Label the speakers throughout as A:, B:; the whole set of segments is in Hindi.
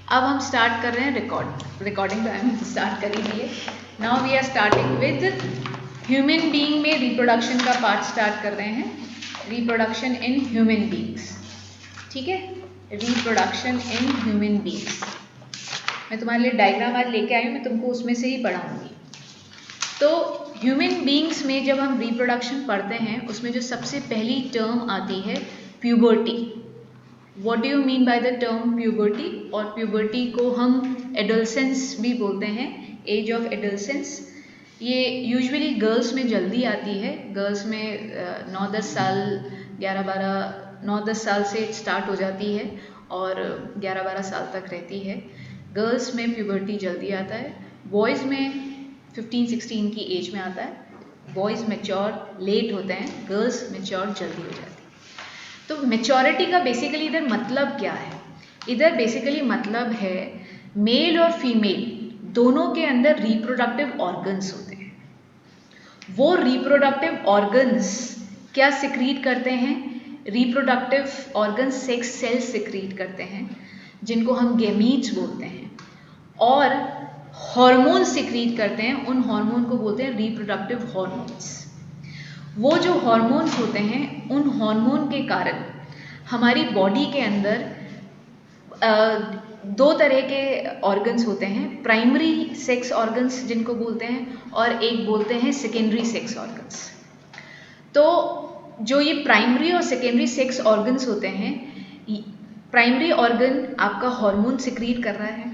A: अब हम स्टार्ट कर रहे हैं रिकॉर्डिंग तो हम स्टार्ट कर ही दिए। Now we are starting with human being में रिप्रोडक्शन का पार्ट स्टार्ट कर रहे हैं। रिप्रोडक्शन इन ह्यूमन बीइंग्स, ठीक है, रिप्रोडक्शन इन ह्यूमन बीइंग्स। मैं तुम्हारे लिए डायग्राम आज लेके आई हूँ, मैं तुमको उसमें से ही पढ़ाऊँगी। तो ह्यूमन बीइंग्स में जब हम रिप्रोडक्शन पढ़ते हैं उसमें जो सबसे पहली टर्म आती है puberty. What do you mean by the term puberty? और प्यूबर्टी को हम एडोलसेंस भी बोलते हैं, एज ऑफ एडोलसेंस। ये यूजुअली गर्ल्स में जल्दी आती है। गर्ल्स में 9-10 साल 9-10 साल से स्टार्ट हो जाती है और 11-12 साल तक रहती है। गर्ल्स में प्यूबर्टी जल्दी आता है। बॉयज़ में 15-16 की एज में आता है। बॉयज़ मैच्योर लेट होते हैं, गर्ल्स मैच्योर जल्दी हो जाती है। तो मैच्योरिटी का बेसिकली इधर मतलब क्या है? इधर बेसिकली मतलब है मेल और फीमेल दोनों के अंदर रिप्रोडक्टिव ऑर्गन्स होते हैं। वो रिप्रोडक्टिव ऑर्गन्स क्या सिक्रीट करते हैं? Reproductive organs sex cells secrete करते हैं जिनको हम गैमीट्स बोलते हैं, और हार्मोन सिक्रीट करते हैं। उन हार्मोन को बोलते हैं रिप्रोडक्टिव हार्मोन्स। वो जो हार्मोन्स होते हैं, उन हार्मोन के कारण हमारी बॉडी के अंदर दो तरह के ऑर्गन्स होते हैं। प्राइमरी सेक्स ऑर्गन्स जिनको बोलते हैं, और एक बोलते हैं सेकेंडरी सेक्स ऑर्गन्स। तो जो ये प्राइमरी और सेकेंडरी सेक्स ऑर्गन्स होते हैं, प्राइमरी ऑर्गन आपका हार्मोन सिक्रीट कर रहा है,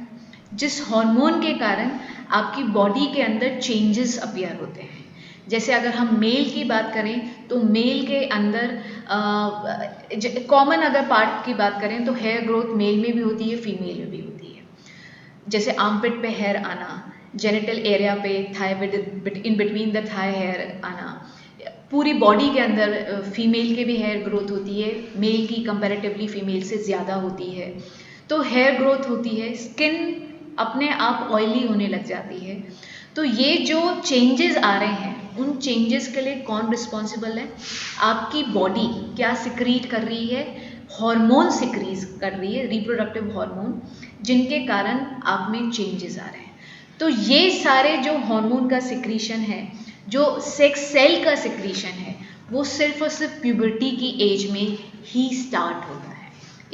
A: जिस हार्मोन के कारण आपकी बॉडी के अंदर चेंजेस अपीयर होते हैं। जैसे अगर हम मेल की बात करें तो मेल के अंदर कॉमन अगर पार्ट की बात करें तो हेयर ग्रोथ मेल में भी होती है, फीमेल में भी होती है। जैसे आर्मपिट पे हेयर आना, जेनिटल एरिया पे thigh in between the thigh hair आना। पूरी बॉडी के अंदर फीमेल के भी हेयर ग्रोथ होती है, मेल की कंपैरेटिवली फीमेल से ज़्यादा होती है। तो हेयर ग्रोथ होती है, स्किन अपने आप ऑयली होने लग जाती है। तो ये जो चेंजेस आ रहे हैं, उन चेंजेस के लिए कौन रिस्पॉन्सिबल है? आपकी बॉडी क्या सिक्रीट कर रही है? हार्मोन सिक्रीट कर रही है, रिप्रोडक्टिव हार्मोन, जिनके कारण आप में चेंजेस आ रहे हैं। तो ये सारे जो हार्मोन का सिक्रीशन है, जो सेक्स सेल का सिक्रीशन है, वो सिर्फ और सिर्फ प्यूबर्टी की एज में ही स्टार्ट होता है।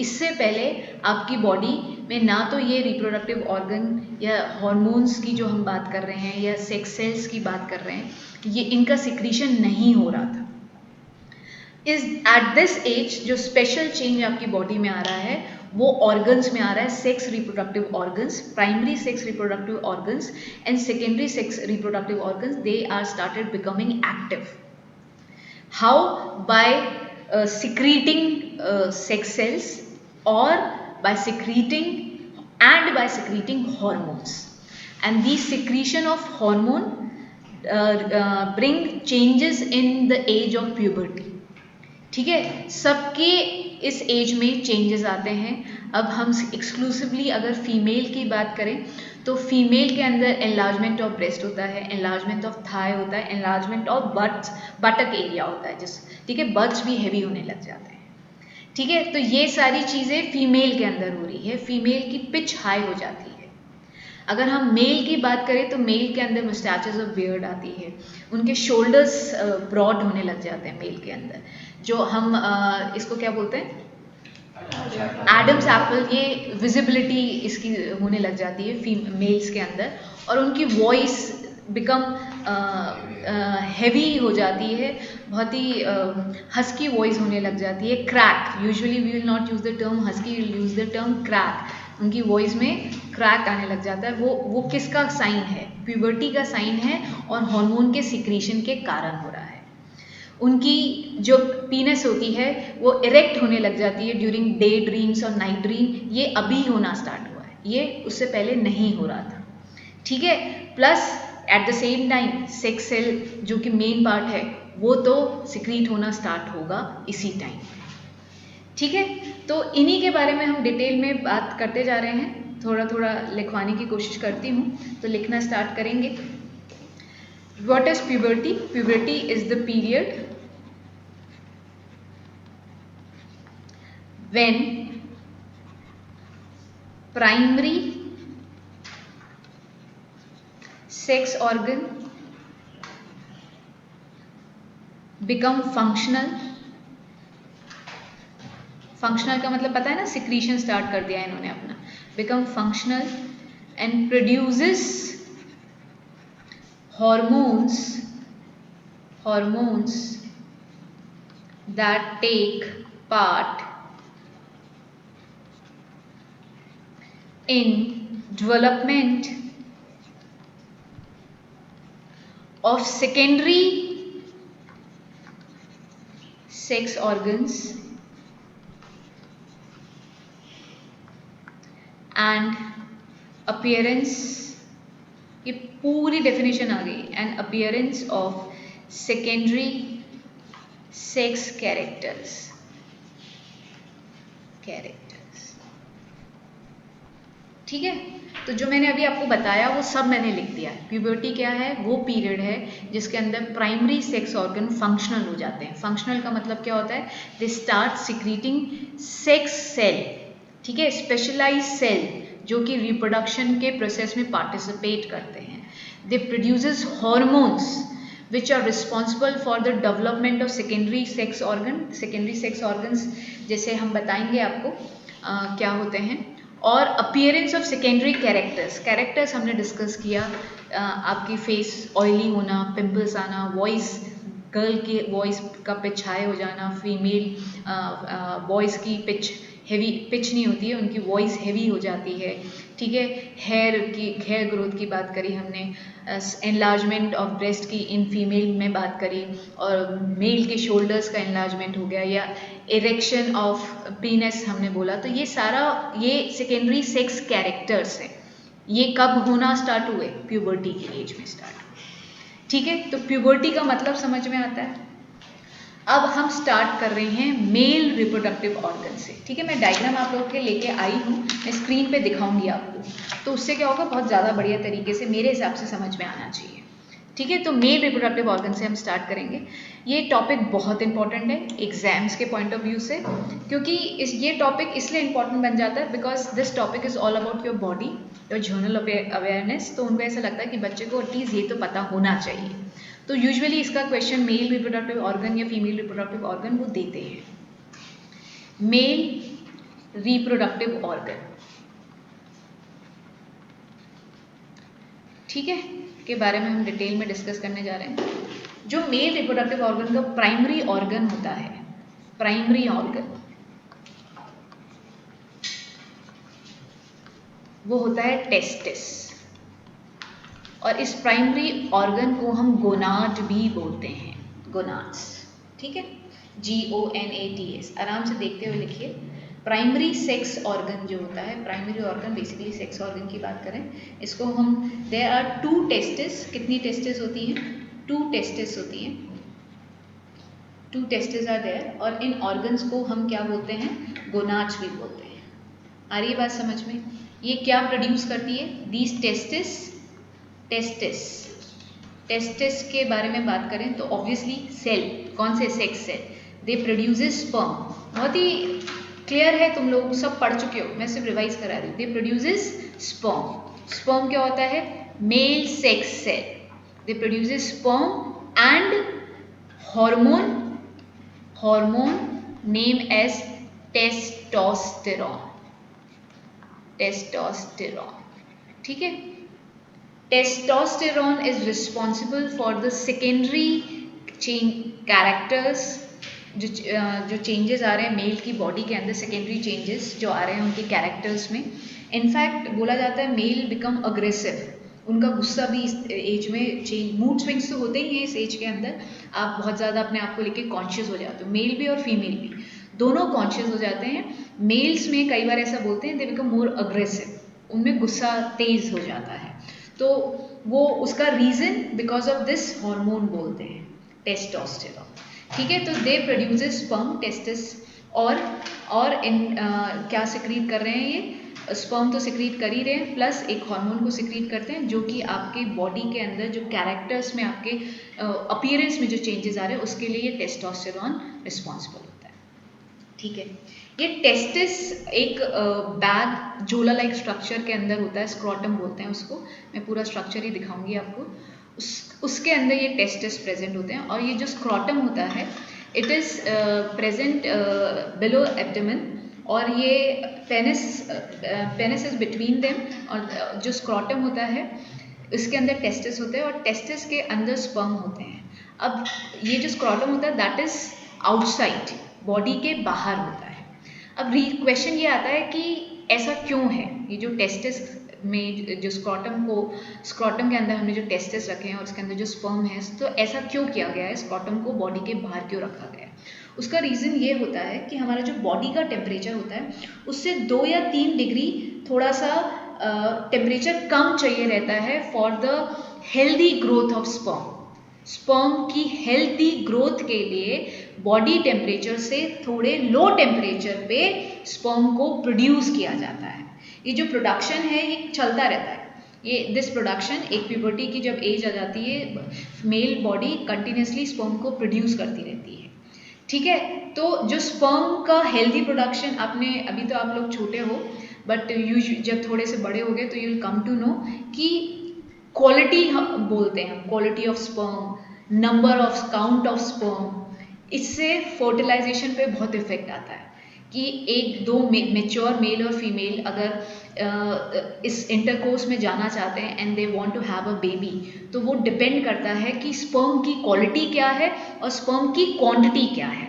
A: इससे पहले आपकी बॉडी में ना तो ये रिप्रोडक्टिव ऑर्गन या हार्मोन्स की जो हम बात कर रहे हैं या सेक्स सेल्स की बात कर रहे हैं, ये इनका सिक्रीशन नहीं हो रहा था। इस एट दिस एज जो स्पेशल चेंज आपकी बॉडी में आ रहा है वो ऑर्गन्स में आ रहा है, sex reproductive organs, primary sex reproductive organs and secondary sex reproductive organs, they are started becoming active. How? By secreting sex cells, or by secreting hormones, and the secretion of hormone bring changes in the age of puberty. ठीक है, सबके इस एज में चेंजेस आते हैं। अब हम एक्सक्लूसिवली अगर फीमेल की बात करें तो फीमेल के अंदर एनलार्जमेंट ऑफ ब्रेस्ट होता है, एनलार्जमेंट ऑफ थाई होता है, एनलार्जमेंट ऑफ बटक एरिया होता है, ठीक है, बट्स भी हैवी होने लग जाते हैं। ठीक है, तो ये सारी चीज़ें फीमेल के अंदर हो रही है। फीमेल की पिच हाई हो जाती है। अगर हम मेल की बात करें तो मेल के अंदर मुस्टैचेस ऑफ बियर्ड आती है, उनके शोल्डर्स ब्रॉड होने लग जाते हैं मेल के अंदर, जो हम इसको क्या बोलते हैं, एडम्स एप्पल, ये विजिबिलिटी इसकी होने लग जाती है मेल्स के अंदर, और उनकी वॉइस बिकम हैवी हो जाती है, बहुत ही हस्की वॉइस होने लग जाती है। Crack, usually we will not use the term husky, will use the term crack. उनकी वॉइस में क्रैक आने लग जाता है। वो किसका साइन है? प्यूबर्टी का साइन है, और हार्मोन के सिक्रीशन के कारण हो रहा है। उनकी जो पीनस होती है वो इरेक्ट होने लग जाती है ड्यूरिंग डे ड्रीम्स और नाइट ड्रीम। ये अभी होना स्टार्ट हुआ है, ये उससे पहले नहीं हो रहा था। ठीक है, plus at the same time sex cell जो कि मेन पार्ट है वो तो सिक्रीट होना स्टार्ट होगा इसी टाइम। ठीक है, तो इन्हीं के बारे में हम डिटेल में बात करते जा रहे हैं। थोड़ा थोड़ा लिखवाने की कोशिश करती हूँ, तो लिखना स्टार्ट करेंगे। What is puberty? Puberty is the period when primary sex organ become functional. Functional का मतलब पता है ना, सिक्रीशन स्टार्ट कर दिया है इन्होंने अपना. Become functional and produces hormones that take part in development of secondary sex organs and appearance. ये पूरी डेफिनेशन आ गई. And appearance of secondary sex characters. ठीक है. तो जो मैंने अभी आपको बताया वो सब मैंने लिख दिया. प्यूबर्टी क्या है? वो पीरियड है जिसके अंदर प्राइमरी सेक्स ऑर्गन फंक्शनल हो जाते हैं. फंक्शनल का मतलब क्या होता है? They start secreting sex cell. ठीक है, स्पेशलाइज सेल जो कि रिप्रोडक्शन के प्रोसेस में पार्टिसिपेट करते हैं. They produces hormones which are responsible for the development of secondary sex organ. Secondary sex organs जैसे हम बताएंगे आपको क्या होते हैं. और अपीयरेंस ऑफ सेकेंडरी कैरेक्टर्स हमने डिस्कस किया. आपकी फेस ऑयली होना, पिंपल्स आना, वॉइस गर्ल के वॉइस का पिच हाई हो जाना, फीमेल वॉइस की पिच हेवी पिच नहीं होती है, उनकी वॉइस हेवी हो जाती है. ठीक है. हेयर ग्रोथ की बात करी हमने. एनलार्जमेंट ऑफ ब्रेस्ट की इन फीमेल में बात करी. और मेल के शोल्डर्स का एनलार्जमेंट हो गया, या इरेक्शन ऑफ पीनस हमने बोला. तो ये सारा ये सेकेंडरी सेक्स कैरेक्टर्स हैं. ये कब होना स्टार्ट हुए? प्यूबर्टी की एज में स्टार्ट हुए. ठीक है. तो प्यूबर्टी का मतलब समझ में आता है. अब हम स्टार्ट कर रहे हैं मेल रिप्रोडक्टिव ऑर्गन से. ठीक है. मैं डायग्राम आप लोगों के लेके आई हूँ, मैं स्क्रीन पे दिखाऊंगी आपको. तो उससे क्या होगा, बहुत ज़्यादा बढ़िया तरीके से मेरे हिसाब से समझ में आना चाहिए. ठीक है. तो मेल रिप्रोडक्टिव ऑर्गन से हम स्टार्ट करेंगे. ये टॉपिक बहुत इंपॉर्टेंट है एग्जाम्स के पॉइंट ऑफ व्यू से, क्योंकि ये टॉपिक इसलिए इंपॉर्टेंट बन जाता है because this topic is all about your body, your journal awareness. तो उनको ऐसा लगता है कि बच्चे को एटलीस्ट ये तो पता होना चाहिए. तो यूजुअली इसका क्वेश्चन मेल रिप्रोडक्टिव ऑर्गन या फीमेल रिप्रोडक्टिव ऑर्गन वो देते हैं. मेल रिप्रोडक्टिव ऑर्गन, ठीक है, के बारे में हम डिटेल में डिस्कस करने जा रहे हैं. जो मेल रिप्रोडक्टिव ऑर्गन का प्राइमरी ऑर्गन होता है, प्राइमरी ऑर्गन वो होता है टेस्टिस. और इस प्राइमरी ऑर्गन को हम गोनाड भी बोलते हैं. गोनाड्स. ठीक है. GONADS. आराम से देखते हुए लिखिए. प्राइमरी सेक्स ऑर्गन जो होता है, primary organ basically sex organ की बात करें, इसको हम देयर आर 2 टेस्टिस. कितनी टेस्टिस होती हैं? 2 टेस्टिस होती हैं. 2 टेस्टिस आर देयर. और इन ऑर्गन्स को हम क्या बोलते हैं? गोनाड्स भी बोलते हैं. आ रही है बात समझ में? ये क्या प्रोड्यूस करती है? दीज टेस्टिस के बारे में बात करें तो ऑब्वियसली सेल, कौन से? Sex cell. They produces sperm. बहुत ही क्लियर है, तुम लोग सब पढ़ चुके हो, मैं सिर्फ रिवाइज करा रही हूँ. दे प्रोड्यूसेस स्पर्म. स्पर्म क्या होता है? Male sex cell. They produces sperm and hormone named as testosterone. ठीक है. Testosterone is responsible for the secondary characters. जो चेंजेस आ रहे हैं मेल की बॉडी के अंदर, सेकेंडरी चेंजेस जो आ रहे हैं उनके कैरेक्टर्स में. इनफैक्ट बोला जाता है मेल बिकम अग्रेसिव. उनका गुस्सा भी इस एज में चेंज, मूड स्विंग्स तो होते ही हैं इस एज के अंदर. आप बहुत ज़्यादा अपने आप को लेके कॉन्शियस हो जाते हो. मेल भी और फीमेल भी दोनों कॉन्शियस हो जाते हैं. मेल्स में कई बार ऐसा बोलते हैं दे बिकम मोर अग्रेसिव. उनमें गुस्सा तेज हो जाता है. तो वो उसका reason because of this hormone बोलते हैं, टेस्टोस्टेरोन. ठीक है. तो दे प्रोड्यूसेस स्पर्म, टेस्टिस. और इन क्या सिक्रीट कर रहे हैं? ये स्पर्म तो सिक्रीट कर ही रहे हैं, प्लस एक हार्मोन को सिक्रीट करते हैं जो कि आपके बॉडी के अंदर जो कैरेक्टर्स में, आपके अपीयरेंस में जो चेंजेस आ रहे हैं उसके लिए ये टेस्टोस्टेरोन रिस्पॉन्सिबल होता है. ठीक है। ये टेस्टिस एक बैग झोला लाइक स्ट्रक्चर के अंदर होता है, स्क्रॉटम बोलते हैं उसको। मैं पूरा स्ट्रक्चर ही दिखाऊंगी आपको। उसके अंदर ये टेस्टिस प्रेजेंट होते हैं, और ये जो स्क्रॉटम होता है it is present below abdomen, और ये पेनिस इज बिटवीन देम, और जो स्क्रॉटम होता है इसके अंदर टेस्टिस होते हैं, और टेस्टिस के अंदर स्पर्म होते हैं। अब ये जो स्क्रॉटम होता है दैट इज आउटसाइड, बॉडी के बाहर होता है। अब क्वेश्चन ये आता है कि ऐसा क्यों है, ये जो टेस्टिस में जो स्क्रॉटम के अंदर हमने जो टेस्टिस रखे हैं और उसके अंदर जो स्पर्म है, तो ऐसा क्यों किया गया है, स्क्रॉटम को बॉडी के बाहर क्यों रखा गया है? उसका रीज़न ये होता है कि हमारा जो बॉडी का टेम्परेचर होता है उससे 2 या 3 डिग्री थोड़ा सा टेम्परेचर कम चाहिए रहता है for the healthy growth of sperm. Sperm की हेल्दी ग्रोथ के लिए बॉडी टेम्परेचर से थोड़े लो टेम्परेचर पे स्पर्म को प्रोड्यूस किया जाता है। ये जो प्रोडक्शन है ये चलता रहता है। ये दिस प्रोडक्शन एक प्यूबर्टी की जब एज आ जाती है, मेल बॉडी कंटिन्यूसली स्पर्म को प्रोड्यूस करती रहती है। ठीक है, तो जो स्पर्म का हेल्दी प्रोडक्शन, आपने अभी तो आप लोग छोटे हो बट जब थोड़े से बड़े हो गए तो you will come to know कि क्वालिटी हम बोलते हैं, quality of sperm, number of count of sperm, इससे फर्टिलाइजेशन पे बहुत इफेक्ट आता है कि एक दो मेच्योर मेल और फीमेल अगर इस इंटरकोर्स में जाना चाहते हैं and they want to have a baby, तो वो डिपेंड करता है कि स्पर्म की क्वालिटी क्या है और स्पर्म की क्वांटिटी क्या है।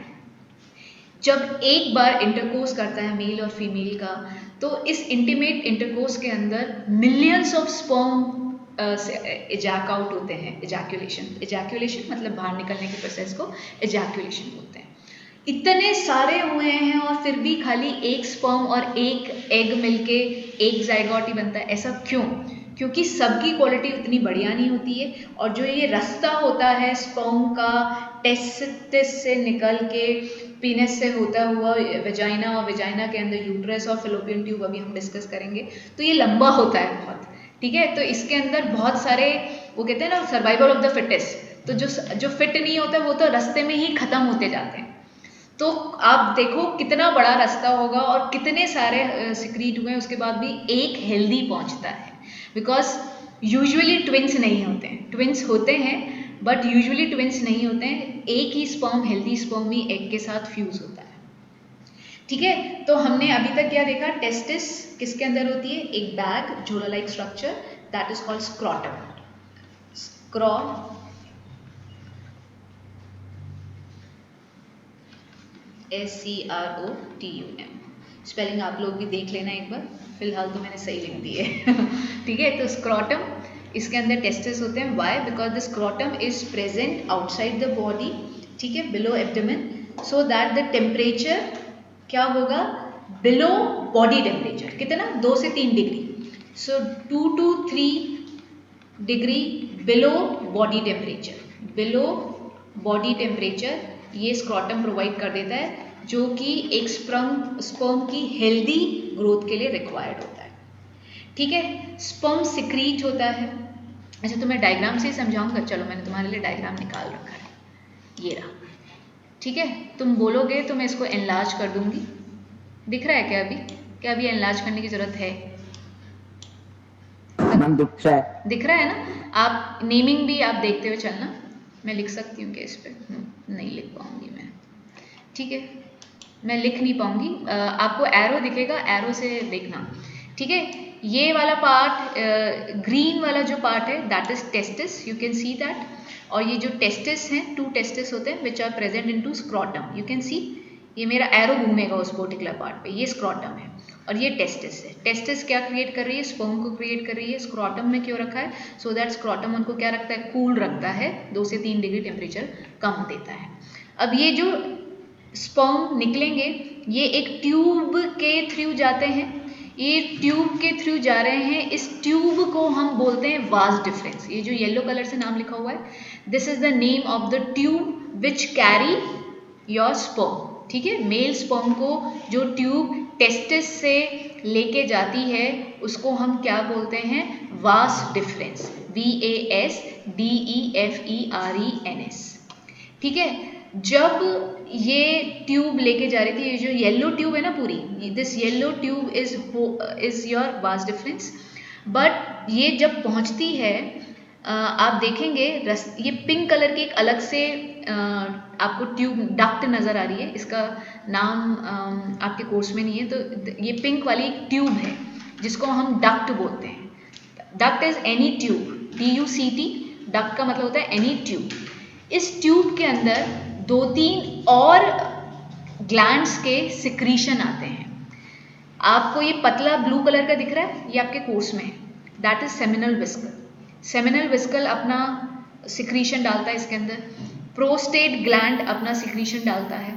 A: जब एक बार इंटरकोर्स करता है मेल और फीमेल का, तो इस इंटीमेट इंटरकोर्स के अंदर millions of sperm Ajax out होते हैं। एजैक्यूलेशन मतलब बाहर निकलने के प्रोसेस को एजैक्यूलेशन बोलते हैं। इतने सारे हुए हैं और फिर भी खाली एक स्पर्म और एक एग मिलके एक जाइगोट ही बनता है। ऐसा क्यों? क्योंकि सबकी क्वालिटी उतनी बढ़िया नहीं होती है, और जो ये रास्ता होता है स्पर्म का टेस्टिस से निकल के पीनस से होता हुआ वेजाइना, और वेजाइना के अंदर यूट्रस और फेलोपियन ट्यूब, अभी हम डिस्कस करेंगे, तो ये लंबा होता है बहुत। ठीक है, तो इसके अंदर बहुत सारे, वो कहते हैं ना सर्वाइवल ऑफ द फिटेस्ट, तो जो फिट नहीं होता वो तो रास्ते में ही खत्म होते जाते हैं। तो आप देखो कितना बड़ा रास्ता होगा और कितने सारे सिक्रीट हुए, उसके बाद भी एक हेल्दी पहुंचता है। बिकॉज यूजुअली ट्विंस नहीं होते हैं, ट्विंस होते हैं बट यूजुअली ट्विंस नहीं होते हैं। एक ही स्पर्म, हेल्दी स्पर्म ही एग के साथ फ्यूज होता है। ठीक है, तो हमने अभी तक क्या देखा, टेस्टिस किसके अंदर होती है, एक बैग झोला like structure, that is called scrotum. SCROTUM, spelling आप लोग भी देख लेना एक बार, फिलहाल तो मैंने सही लिख दी है। ठीक है, तो स्क्रॉटम, इसके अंदर टेस्टिस होते हैं। Why? Because the scrotum is present outside the body, ठीक है, below abdomen, so that the temperature क्या होगा, बिलो बॉडी टेम्परेचर, कितना, 2 से 3 degree, so 2 to 3 degree below body temperature. Below body temperature ये स्क्रॉटम प्रोवाइड कर देता है, जो कि एक स्पर्म की हेल्दी ग्रोथ के लिए रिक्वायर्ड होता है। ठीक है, स्पर्म सिक्रीट होता है। अच्छा, तो मैं डायग्राम से ही समझाऊंगा। चलो, मैंने तुम्हारे लिए डायग्राम निकाल रखा है, ये रहा। ठीक है, तुम बोलोगे तो मैं इसको एनलार्ज कर दूंगी। दिख रहा है क्या अभी? क्या अभी एनलार्ज करने की जरूरत है? दिख रहा है ना? आप नेमिंग भी आप देखते हुए चलना। मैं लिख सकती हूँ क्या इस पर? नहीं लिख पाऊंगी मैं। ठीक है, मैं लिख नहीं पाऊंगी। आपको एरो दिखेगा, एरो से देखना। ठीक है, ये वाला पार्ट, ग्रीन वाला जो पार्ट है, that is testis, you can see that. और ये जो टेस्टिस हैं, 2 टेस्टिस होते हैं which are present in two scrotum, you can see. ये मेरा एरो घूमेगा उस पर्टिकुलर पार्ट पे, ये स्क्रॉटम है और ये टेस्टिस है। टेस्टिस क्या क्रिएट कर रही है, स्पर्म को क्रिएट कर रही है। स्क्रॉटम में क्यों रखा है? सो दैट स्क्रॉटम उनको क्या रखता है, कूल रखता है, 2 से 3 डिग्री टेम्परेचर कम देता है। अब ये जो स्पर्म निकलेंगे ये एक ट्यूब के थ्रू जाते हैं, ये ट्यूब के थ्रू जा रहे हैं। इस ट्यूब को हम बोलते हैं वास डिफरेंस। ये जो येलो कलर से नाम लिखा हुआ है, this is the name of the tube which carry your sperm. ठीक है, मेल स्पर्म को जो ट्यूब टेस्टिस से लेके जाती है उसको हम क्या बोलते हैं, वास डिफरेंस, VASDEFERENS। ठीक है, जब ये ट्यूब लेके जा रही थी, ये जो येलो ट्यूब है ना पूरी, this yellow tube is your vas deferens, but ये जब पहुंचती है आप देखेंगे ये पिंक कलर की एक अलग से आपको ट्यूब डक्ट नज़र आ रही है, इसका नाम आपके कोर्स में नहीं है, तो ये पिंक वाली एक ट्यूब है जिसको हम डक्ट बोलते हैं। Duct is any tube, DUCT, duct का मतलब होता है एनी ट्यूब। इस ट्यूब के अंदर 2-3 और ग्लैंड्स के सिक्रीशन आते हैं। आपको ये पतला ब्लू कलर का दिख रहा है, ये आपके कोर्स में है, दैट इज सेमिनल विस्कल। सेमिनल विस्कल अपना सिक्रीशन डालता है इसके अंदर, प्रोस्टेट ग्लैंड अपना सिक्रीशन डालता है,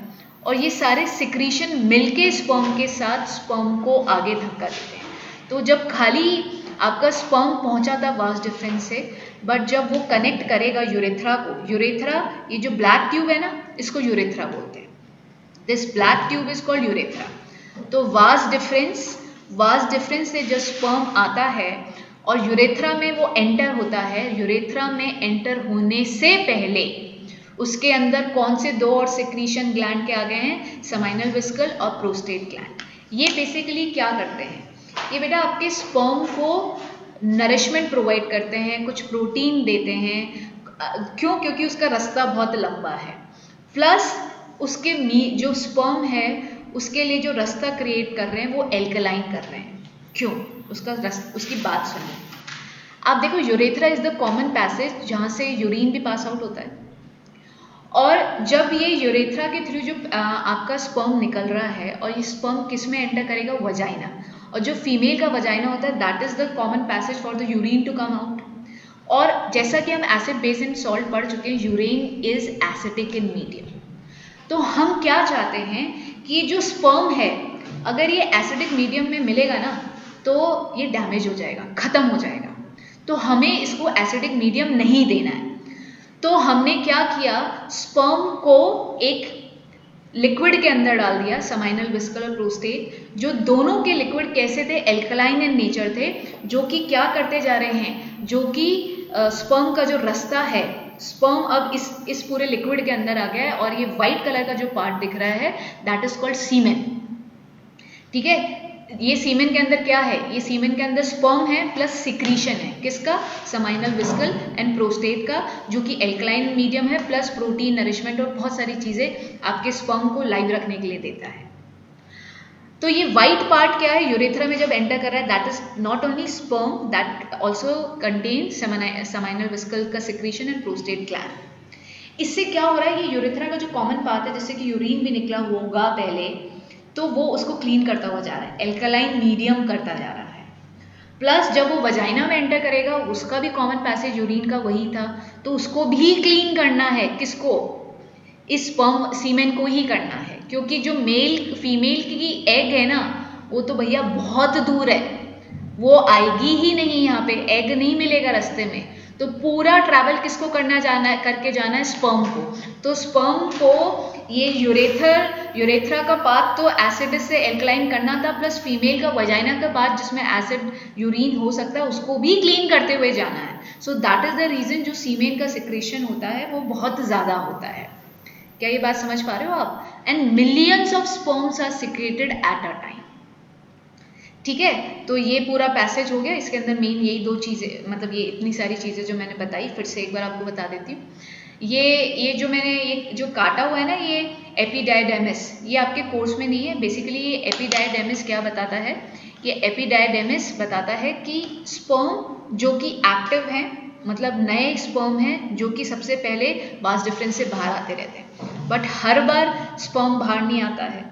A: और ये सारे सिक्रीशन मिलके स्पर्म के साथ स्पर्म को आगे धक्का देते हैं। तो जब खाली आपका स्पर्म पहुंचा था वास डिफरेंस से, बट जब वो कनेक्ट करेगा यूरेथ्रा को, यूरेथ्रा ये जो ब्लैक ट्यूब है ना, इसको यूरेथ्रा बोलते हैं, this black tube is called urethra. तो वास डिफरेंस से जब स्पर्म आता है और यूरेथ्रा में वो एंटर होता है, यूरेथ्रा में एंटर होने से पहले उसके अंदर कौन से 2 और सिक्रीशन ग्लैंड के आ गए हैं, सेमिनल विस्कल और प्रोस्टेट ग्लैंड। ये बेसिकली क्या करते हैं, ये बेटा आपके स्पर्म को नरिशमेंट प्रोवाइड करते हैं, कुछ प्रोटीन देते हैं। क्यों? क्योंकि उसका रास्ता बहुत लंबा है, प्लस उसके जो स्पर्म है उसके लिए जो रास्ता क्रिएट कर रहे हैं वो एल्कलाइन कर रहे हैं। क्यों? उसकी बात सुनिए। आप देखो, urethra is the common passage जहाँ से यूरिन भी पास आउट होता है, और जब ये यूरेथ्रा के थ्रू जो आपका स्पर्म निकल रहा है, और ये स्पर्म किस में एंटर करेगा, वजाइना, और जो फीमेल का वजाइना होता है that is the common passage for the urine to come out. और जैसा कि हम एसिड बेस इन सॉल्ट पढ़ चुके हैं, urine is acidic in medium. तो हम क्या चाहते हैं कि जो स्पर्म है अगर ये एसिडिक मीडियम में मिलेगा ना तो ये डैमेज हो जाएगा, ख़त्म हो जाएगा, तो हमें इसको एसिडिक मीडियम नहीं देना है। तो हमने क्या किया, स्पर्म को एक लिक्विड के अंदर डाल दिया, सेमिनल विस्कल और प्रोस्टेट, जो दोनों के लिक्विड कैसे थे, एल्कलाइन इन नेचर थे, जो कि क्या करते जा रहे हैं, जो कि स्पर्म का जो रास्ता है, स्पर्म अब इस पूरे लिक्विड के अंदर आ गया है, और ये व्हाइट कलर का जो पार्ट दिख रहा है दैट इज कॉल्ड सीमेन। ठीक है, ये सीमेन के अंदर क्या है, ये सीमेन के अंदर स्पर्म है प्लस सिक्रीशन है, किसका, सेमिनल विस्कल एंड प्रोस्टेट का, जो कि एल्कलाइन मीडियम है, प्लस प्रोटीन, नरिशमेंट और बहुत सारी चीज़ें आपके स्पर्म को लाइव रखने के लिए देता है। तो ये व्हाइट पार्ट क्या है, यूरेथ्रा में जब एंटर कर रहा है, that is not only sperm, that also contain seminal vesicle का सिक्रीशन एंड प्रोस्टेट ग्लैंड। इससे क्या हो रहा है, ये यूरेथ्रा का जो कॉमन पार्ट है, जिससे कि यूरिन भी निकला होगा पहले, तो वो उसको क्लीन करता हुआ जा रहा है, एल्कलाइन मीडियम करता जा रहा है। प्लस जब वो वजाइना में एंटर करेगा, उसका भी कॉमन पैसेज यूरिन का वही था, तो उसको भी क्लीन करना है, किसको, इस स्पर्म सीमेन को ही करना है, क्योंकि जो मेल फीमेल की एग है ना, वो तो भैया बहुत दूर है, वो आएगी ही नहीं, यहाँ पे एग नहीं मिलेगा रास्ते में, तो पूरा ट्रैवल किसको करके जाना है, स्पर्म को। तो स्पर्म को ये यूरेथ्रा का पार्ट तो एसिड से एल्कलाइन करना था, प्लस फीमेल का वजाइना का पार्ट जिसमें एसिड यूरिन हो सकता है, उसको भी क्लीन करते हुए जाना है। So that is the reason जो सीमेन का सिक्रेशन होता है वो बहुत ज़्यादा होता है। क्या ये बात समझ पा रहे हो आप? And millions of sperms are secreted at a time. ठीक है, तो ये पूरा पैसेज हो गया, इसके अंदर मेन यही 2 चीज़ें, मतलब ये इतनी सारी चीज़ें जो मैंने बताई, फिर से एक बार आपको बता देती हूँ। ये जो मैंने ये जो काटा हुआ है ना, ये एपिडायडेमिस, ये आपके कोर्स में नहीं है। बेसिकली ये एपिडायडेमिस क्या बताता है, ये एपिडायडेमिस बताता है कि स्पर्म जो कि एक्टिव है, मतलब नए स्पर्म हैं जो कि सबसे पहले वास डिफरेंस से बाहर आते रहते हैं, बट हर बार स्पर्म बाहर नहीं आता है,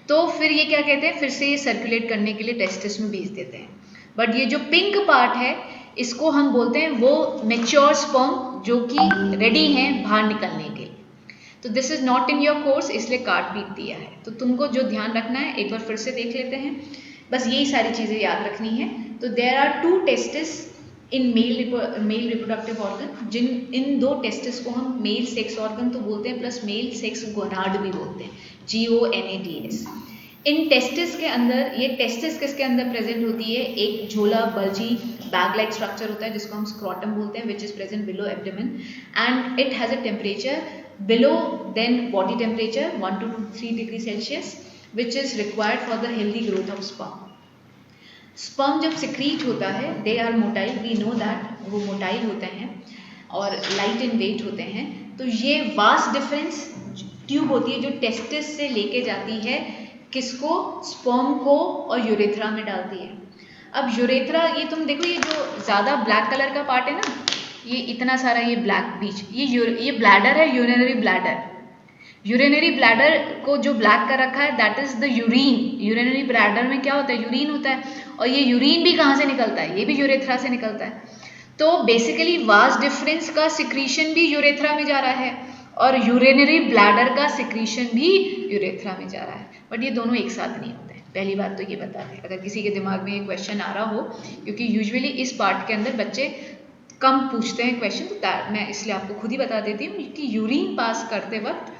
A: तो फिर ये क्या कहते हैं, फिर से ये सर्कुलेट करने के लिए टेस्टिस में भेज देते हैं। बट ये जो पिंक पार्ट है, इसको हम बोलते हैं वो मैच्योर स्पर्म जो कि रेडी हैं बाहर निकलने के लिए। तो this is not in your course, इसलिए काट पीट दिया है। तो तुमको जो ध्यान रखना है, एक बार फिर से देख लेते हैं, बस यही सारी चीज़ें याद रखनी है। तो there are 2 testis in male reproductive organ, in 2 testis को हम मेल सेक्स ऑर्गन तो बोलते हैं, प्लस मेल सेक्स गोनाड भी बोलते हैं, GONADS। इन टेस्टिस के अंदर, ये टेस्टिस किसके अंदर प्रेजेंट होती है, एक झोला बल्जी बैग लाइक स्ट्रक्चर होता है जिसको हम स्क्रॉटम बोलते हैं, which is present below abdomen, and it has a temperature below than body temperature 1 to 3 degree Celsius, which is required for the healthy growth of sperm. Sperm जब सिक्रीट होता है, they are motile, we know that, वो मोटाइल होते हैं और लाइट इन वेट होते हैं. तो ये वास्ट डिफरेंस ट्यूब होती है जो टेस्टिस से लेके जाती है किसको, स्पर्म को, और यूरेथ्रा में डालती है. अब यूरेथ्रा, ये तुम देखो, ये जो ज़्यादा ब्लैक कलर का पार्ट है ना, ये इतना सारा ये ब्लैक बीच, ये ब्लैडर है, यूरिनरी ब्लैडर. यूरिनरी ब्लैडर को जो ब्लैक कर रखा है that is the urine. Urinary bladder में क्या होता है, यूरिन होता है, और ये यूरिन भी कहाँ से निकलता है, ये भी यूरेथ्रा से निकलता है. तो बेसिकली वास्ट डिफरेंस का सिक्रीशन भी यूरेथ्रा में जा रहा है और यूरिनरी ब्लैडर का सिक्रीशन भी यूरेथ्रा में जा रहा है. बट ये दोनों एक साथ नहीं होते हैं. पहली बात तो ये बता दें, अगर किसी के दिमाग में ये क्वेश्चन आ रहा हो, क्योंकि यूजुअली इस पार्ट के अंदर बच्चे कम पूछते हैं क्वेश्चन, तो मैं इसलिए आपको खुद ही बता देती हूँ कि यूरिन पास करते वक्त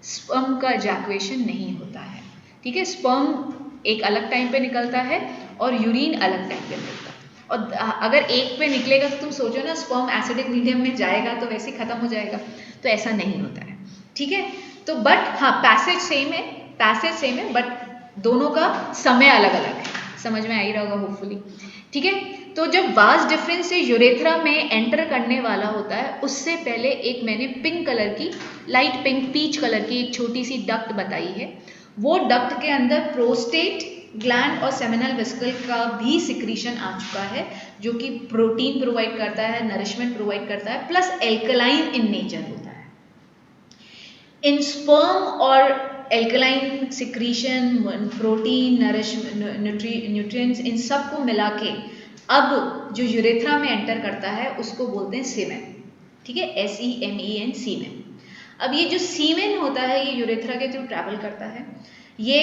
A: स्पर्म का इजैकुलेशन नहीं होता है. ठीक है, स्पर्म एक अलग टाइम पे निकलता है और यूरिन अलग टाइम पे निकलता है. और अगर एक पे निकलेगा तो तुम सोचो ना, स्पर्म एसिडिक मीडियम में जाएगा तो वैसे ही खत्म हो जाएगा, तो ऐसा नहीं होता है. ठीक है, तो बट हाँ, पैसेज सेम है, बट दोनों का समय अलग अलग है. समझ में आ ही रहा होगा होपफुली. ठीक है, तो जब वास्ट डिफरेंस से यूरेथ्रा में एंटर करने वाला होता है, उससे पहले एक मैंने पिंक कलर की, लाइट पिंक पीच कलर की एक छोटी सी डक्ट बताई है. वो डक्ट के अंदर प्रोस्टेट ग्लैंड और सेमिनल वेसिकल का भी सिक्रीशन आ चुका है, जो कि प्रोटीन प्रोवाइड करता है, नरिशमेंट प्रोवाइड करता है, प्लस एल्कलाइन इन नेचर होता है. इन स्पर्म और एल्कलाइन सिक्रीशन, प्रोटीन, न्यूट्रिएंट्स, इन सब को मिला के अब जो यूरेथ्रा में एंटर करता है उसको बोलते हैं सीमेन. ठीक है, SEMEN, सीमेन. अब ये जो सीमेन होता है ये यूरेथ्रा के थ्रू ट्रैवल करता है. ये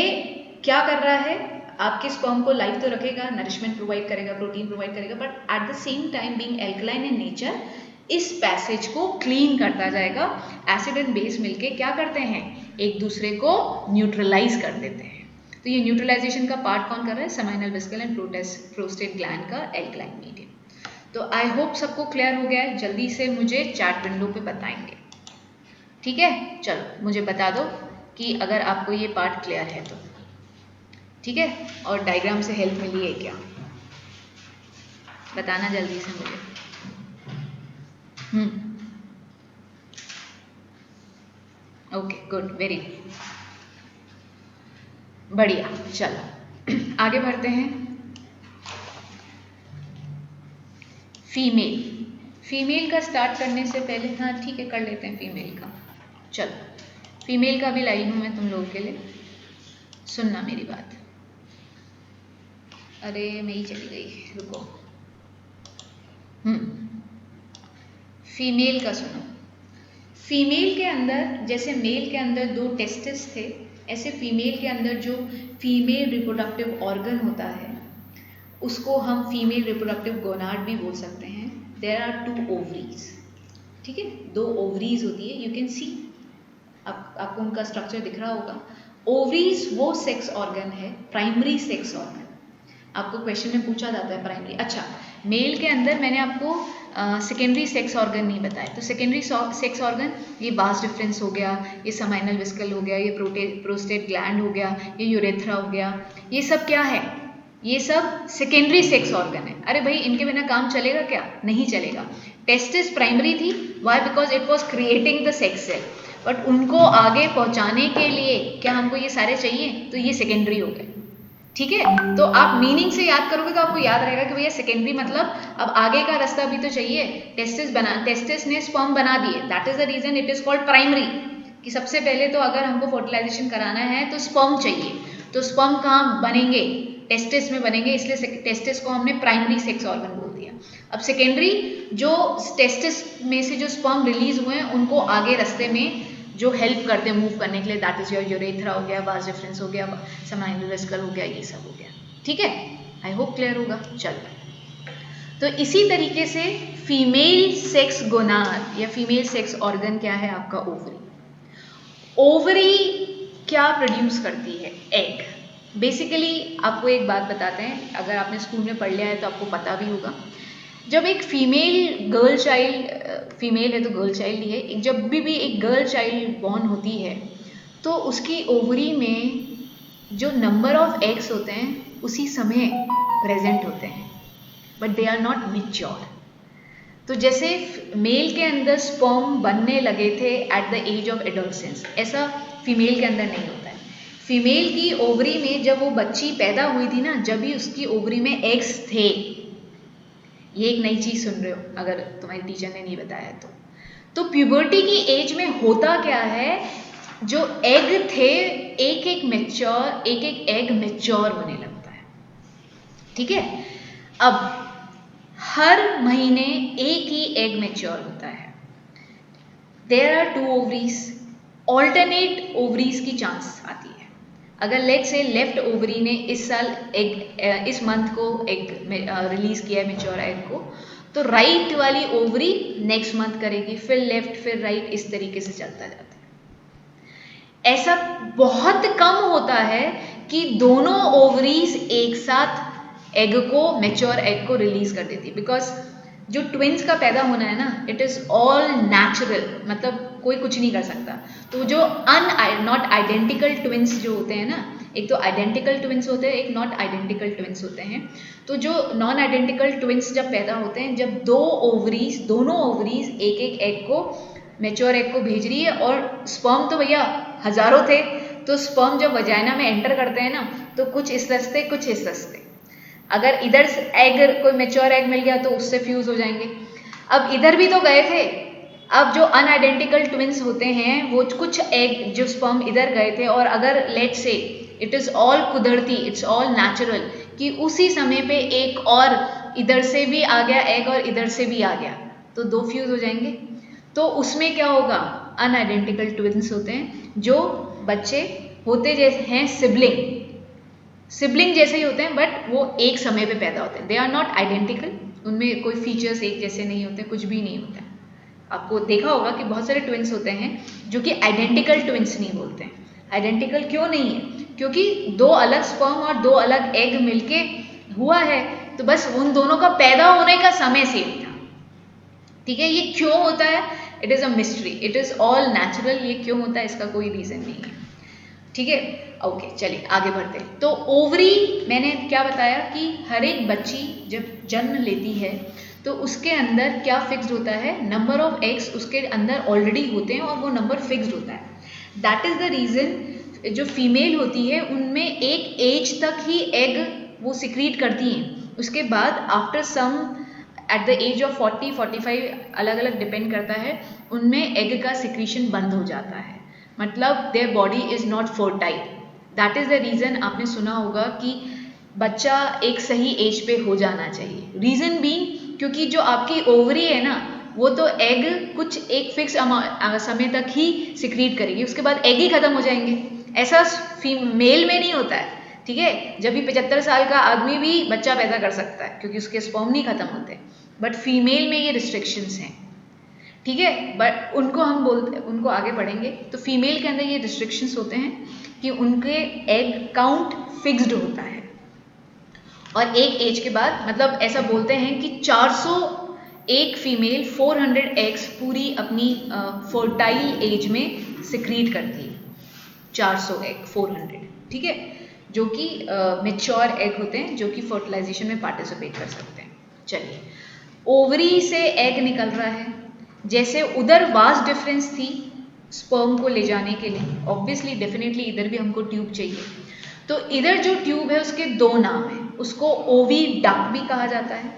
A: क्या कर रहा है, आपके स्पर्म को लाइफ तो रखेगा, नरिशमेंट प्रोवाइड करेगा, प्रोटीन प्रोवाइड करेगा, but at the same time being alkaline in nature, इस पैसेज को क्लीन करता जाएगा. एसिड एंड बेस मिलके क्या करते हैं, एक दूसरे को न्यूट्रलाइज कर देते हैं. तो ये न्यूट्रलाइजेशन का पार्ट कौन कर रहा है, seminal vesicle and prostate gland का एल्कलाइन मीडियम. तो आई होप सबको क्लियर हो गया है. जल्दी से मुझे चैट विंडो पे बताएंगे. ठीक है, चलो मुझे बता दो कि अगर आपको ये पार्ट क्लियर है तो. ठीक है, और डायग्राम से हेल्प मिली है क्या, बताना जल्दी से मुझे. ओके, गुड, वेरी बढ़िया. चलो आगे बढ़ते हैं. फीमेल का स्टार्ट करने से पहले, हाँ ठीक है कर लेते हैं फीमेल का. चलो फीमेल का भी लाई हूँ मैं तुम लोगों के लिए, सुनना मेरी बात. अरे मैं ही चली गई, रुको. फीमेल का सुनो. फीमेल के अंदर जैसे मेल के अंदर 2 टेस्टिस थे, ऐसे फीमेल के अंदर जो फीमेल रिप्रोडक्टिव ऑर्गन होता है उसको हम फीमेल रिप्रोडक्टिव गोनाड भी बोल सकते हैं. There are 2 ovaries. ठीक है, 2 ओवरीज होती है, यू कैन सी, आपको उनका स्ट्रक्चर दिख रहा होगा. ओवरीज वो सेक्स ऑर्गन है, प्राइमरी सेक्स ऑर्गन. आपको क्वेश्चन में पूछा जाता है प्राइमरी. अच्छा, मेल के अंदर मैंने आपको सेकेंडरी सेक्स ऑर्गन नहीं बताया. तो सेकेंडरी सेक्स ऑर्गन, ये वास डिफरेंस हो गया, ये सेमिनल वेसिकल हो गया, ये प्रोस्टेट ग्लैंड हो गया, ये यूरेथ्रा हो गया, ये सब क्या है, ये सब सेकेंडरी सेक्स ऑर्गन है. अरे भाई इनके बिना काम चलेगा क्या, नहीं चलेगा. टेस्टिस प्राइमरी थी, why, because it was creating the sex cell, but उनको आगे पहुंचाने के लिए क्या हमको ये सारे चाहिए, तो ये सेकेंडरी हो गए. ठीक है, तो आप मीनिंग से याद करोगे तो आपको याद रहेगा कि भैया सेकेंडरी मतलब अब आगे का रास्ता भी तो चाहिए. टेस्टिस ने स्पर्म बना दिए, that is the reason it is called primary. कि सबसे पहले तो अगर हमको फर्टिलाइजेशन कराना है तो स्पर्म चाहिए. तो स्पर्म कहाँ बनेंगे, टेस्टिस में बनेंगे, इसलिए टेस्टिस को हमने प्राइमरी सेक्स ऑर्गन बोल दिया. अब सेकेंडरी, जो टेस्टिस में से जो स्पर्म रिलीज हुए हैं उनको आगे रास्ते में जो हेल्प करते हैं मूव करने के लिए, दैट इज योर यूरेथ्रा हो गया, वास डिफरेंस हो गया, सेमिनल वेसिकल हो गया, ये सब हो गया. ठीक है, आई होप क्लियर होगा. चलो, तो इसी तरीके से फीमेल सेक्स गोनाड या फीमेल सेक्स ऑर्गन क्या है आपका, ओवरी. ओवरी क्या प्रोड्यूस करती है, एग. बेसिकली आपको एक बात बताते हैं, अगर आपने स्कूल में पढ़ लिया है तो आपको पता भी होगा. जब एक फीमेल गर्ल चाइल्ड, फीमेल है तो गर्ल चाइल्ड ही है, जब भी एक गर्ल चाइल्ड बॉर्न होती है तो उसकी ओवरी में जो नंबर ऑफ एग्स होते हैं उसी समय प्रेजेंट होते हैं, but they are not mature. तो जैसे मेल के अंदर स्पर्म बनने लगे थे at the age of adolescence, ऐसा फीमेल के अंदर नहीं होता है। फीमेल की ओवरी में जब वो बच्ची पैदा हुई थी ना, जब भी उसकी ओवरी में एग्स थे। ये एक नई चीज़ सुन रहे हो अगर तुम्हारी टीचर ने नहीं बताया तो प्यूबर्टी की एज में होता क्या है, जो एग थे एक एक एग मैच्योर होने लगता है। ठीक है, अब हर महीने एक ही एग मैच्योर होता है। There are 2 ovaries, alternate ovaries की चांस आती है। अगर लेट से लेफ्ट ओवरी ने इस साल एग, इस मंथ को एग रिलीज किया है मैच्योर एग को, तो राइट वाली ओवरी नेक्स्ट मंथ करेगी, फिर लेफ्ट फिर राइट, इस तरीके से चलता जाता है। ऐसा बहुत कम होता है कि दोनों ओवरीज एक साथ एग को, मैच्योर एग को रिलीज कर देती है। बिकॉज जो ट्विंस का पैदा होना है ना, इट इज़ ऑल नेचुरल, मतलब कोई कुछ नहीं कर सकता। तो जो नॉट आइडेंटिकल ट्विंस जो होते हैं ना, एक तो आइडेंटिकल ट्विंस होते हैं, एक नॉट आइडेंटिकल ट्विंस होते हैं। तो जो नॉन आइडेंटिकल ट्विंस जब पैदा होते हैं, जब दोनों ओवरीज एक एक एग को, मैच्योर एग को भेज रही है, और स्पर्म तो भैया हजारों थे, तो स्पर्म जब वजाइना में एंटर करते हैं ना, तो कुछ इस रास्ते कुछ इस रास्ते, अगर इधर एग कोई मैच्योर एग मिल गया तो उससे फ्यूज हो जाएंगे। अब इधर भी तो गए थे, अब जो अनआइडेंटिकल ट्विंस होते हैं वो कुछ एग जो स्पर्म इधर गए थे, और अगर लेट से इट इज़ ऑल कुदरती, इट्स ऑल नेचुरल, कि उसी समय पे एक और इधर से भी आ गया एग और इधर से भी आ गया, तो 2 फ्यूज हो जाएंगे। तो उसमें क्या होगा, अनआइडेंटिकल ट्विंस होते हैं, जो बच्चे होते जैसे हैं सिबलिंग जैसे ही होते हैं, बट वो एक समय पे पैदा होते हैं। दे आर नॉट आइडेंटिकल, उनमें कोई फीचर्स एक जैसे नहीं होते, कुछ भी नहीं होता है। आपको देखा होगा कि बहुत सारे ट्विंस होते हैं जो कि आइडेंटिकल ट्विंस नहीं बोलते हैं। आइडेंटिकल क्यों नहीं है, क्योंकि 2 अलग स्पर्म और 2 अलग एग मिलके हुआ है, तो बस उन दोनों का पैदा होने का समय सेम था। ठीक है, ये क्यों होता है, it is a mystery, it is all natural. ये क्यों होता है इसका कोई रीज़न नहीं है। ठीक है, ओके, चलिए आगे बढ़ते हैं। तो ओवरी, मैंने क्या बताया कि हर एक बच्ची जब जन्म लेती है तो उसके अंदर क्या फिक्स्ड होता है, नंबर ऑफ एग्स उसके अंदर ऑलरेडी होते हैं और वो नंबर फिक्स्ड होता है। दैट इज़ द रीज़न जो फीमेल होती है उनमें एक एज तक ही एग वो सिक्रीट करती हैं, उसके बाद after some at the age of 40-45, अलग अलग डिपेंड करता है, उनमें एग का सिक्रीशन बंद हो जाता है, मतलब their body is not fertile. That is the reason आपने सुना होगा कि बच्चा एक सही एज पे हो जाना चाहिए। रीज़न बीइंग, क्योंकि जो आपकी ओवरी है ना, वो तो एग कुछ एक फिक्स समय तक ही सिक्रीट करेगी, उसके बाद एग ही खत्म हो जाएंगे। ऐसा मेल में नहीं होता है। ठीक है, जब भी 75 साल का आदमी भी बच्चा पैदा कर सकता है क्योंकि उसके स्पर्म नहीं खत्म होते, बट फीमेल में ये रिस्ट्रिक्शंस हैं। ठीक है, बट उनको हम बोलते, उनको आगे बढ़ेंगे। तो फीमेल के अंदर ये रिस्ट्रिक्शंस होते हैं कि उनके एग काउंट फिक्स्ड होता है, और एक एज के बाद, मतलब ऐसा बोलते हैं कि 400, एक फीमेल 400 एग्स पूरी अपनी फर्टाइल एज में सिक्रीट करती है। 400 एग, 400, ठीक है, जो कि मैच्योर एग होते हैं, जो कि फर्टिलाइजेशन में पार्टिसिपेट कर सकते हैं। चलिए, ओवरी से एग निकल रहा है, जैसे उधर वास्ट डिफरेंस थी स्पर्म को ले जाने के लिए, ऑब्वियसली डेफिनेटली इधर भी हमको ट्यूब चाहिए, तो इधर जो ट्यूब है उसके 2 नाम हैं। उसको ओवी डक्ट भी कहा जाता है,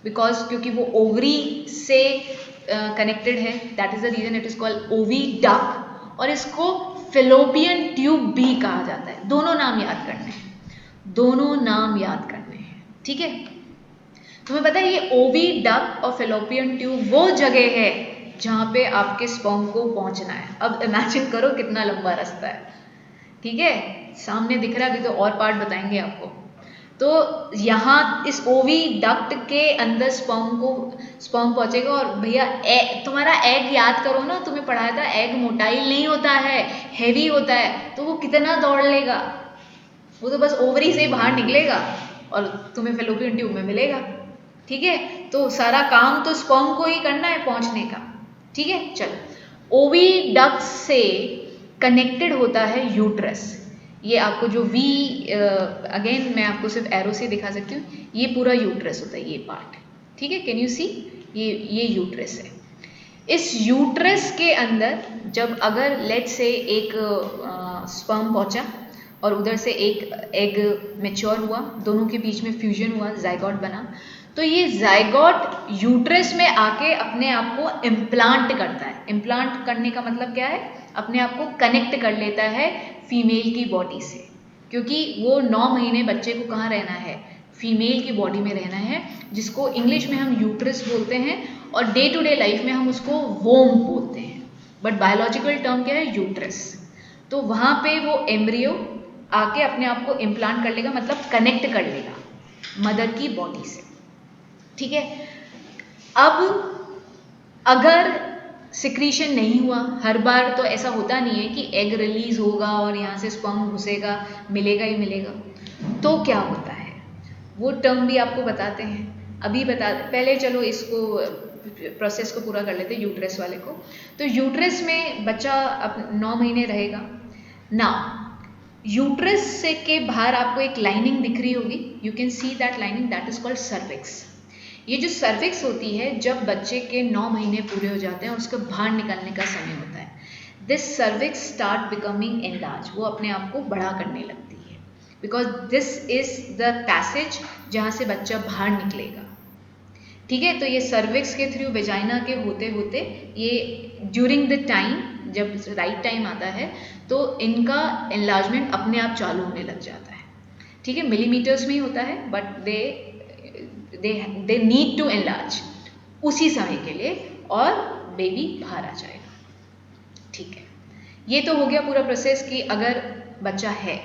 A: बिकॉज क्योंकि वो ओवरी से कनेक्टेड है, that is the reason it is called oviduct. और इसको फेलोपियन ट्यूब भी कहा जाता है। दोनों नाम याद करने हैं, दोनों नाम याद करने हैं। ठीक है, तुम्हें पता है ये ओवी डक्ट और फेलोपियन ट्यूब वो जगह है जहाँ पे आपके स्पर्म को पहुँचना है। अब इमेजिन करो कितना लंबा रास्ता है। ठीक है, सामने दिख रहा है, अभी तो और पार्ट बताएंगे आपको। तो यहाँ इस ओवी डक्ट के अंदर स्पर्म पहुंचेगा, और भैया तुम्हारा एग याद करो ना, तुम्हें पढ़ाया था एग मोटाइल नहीं होता है, हैवी होता है, तो वो कितना दौड़ लेगा, वो तो बस ओवरी से बाहर निकलेगा और तुम्हें फेलोपियन ट्यूब में मिलेगा। ठीक है, तो सारा काम तो स्पर्म को ही करना है पहुंचने का। ठीक है, चलो ओविडक्ट से कनेक्टेड होता है यूट्रस। ये आपको जो वी, अगेन मैं आपको सिर्फ एरो से दिखा सकती हूँ, ये पूरा यूट्रस होता है ये पार्ट। ठीक है, कैन यू सी, ये यूट्रस है। इस यूट्रस के अंदर जब अगर लेट से एक स्पर्म पहुंचा और उधर से एक एग मैच्योर हुआ, दोनों के बीच में फ्यूजन हुआ, जाइगोट बना, तो ये जाइगोट यूट्रस में आके अपने आप को इम्प्लांट करता है। इम्प्लांट करने का मतलब क्या है, अपने आप को कनेक्ट कर लेता है फीमेल की बॉडी से, क्योंकि वो 9 महीने बच्चे को कहाँ रहना है, फीमेल की बॉडी में रहना है, जिसको इंग्लिश में हम यूट्रस बोलते हैं और डे टू डे लाइफ में हम उसको वोम बोलते हैं, बट बायोलॉजिकल टर्म क्या है, यूट्रस। तो वहाँ पे वो एम्ब्रियो आके अपने आप को इम्प्लांट कर लेगा, मतलब कनेक्ट कर लेगा मदर की बॉडी से। ठीक है, अब अगर सिक्रीशन नहीं हुआ, हर बार तो ऐसा होता नहीं है कि एग रिलीज होगा और यहाँ से स्पर्म घुसेगा, मिलेगा ही मिलेगा, तो क्या होता है वो टर्म भी आपको बताते हैं, अभी पहले चलो इसको प्रोसेस को पूरा कर लेते हैं, यूट्रस वाले को। तो यूट्रस में बच्चा अब 9 महीने रहेगा ना। यूट्रस से के बाहर आपको एक लाइनिंग दिख रही होगी, you can see that lining, that is called cervix. ये जो सर्विक्स होती है, जब बच्चे के 9 महीने पूरे हो जाते हैं और उसके बाहर निकलने का समय होता है, this cervix start becoming enlarge, वो अपने आप को बड़ा करने लगती है, because this is the passage जहाँ से बच्चा बाहर निकलेगा। ठीक है, तो ये सर्विक्स के थ्रू वेजाइना के होते होते ये ड्यूरिंग द टाइम, जब राइट टाइम आता है तो इनका एनलार्जमेंट अपने आप चालू होने लग जाता है। ठीक है, मिलीमीटर्स में ही होता है, but they need to enlarge उसी समय के लिए, और बेबी बाहर आ जाएगा। ठीक है, ये तो हो गया पूरा प्रोसेस कि अगर बच्चा है।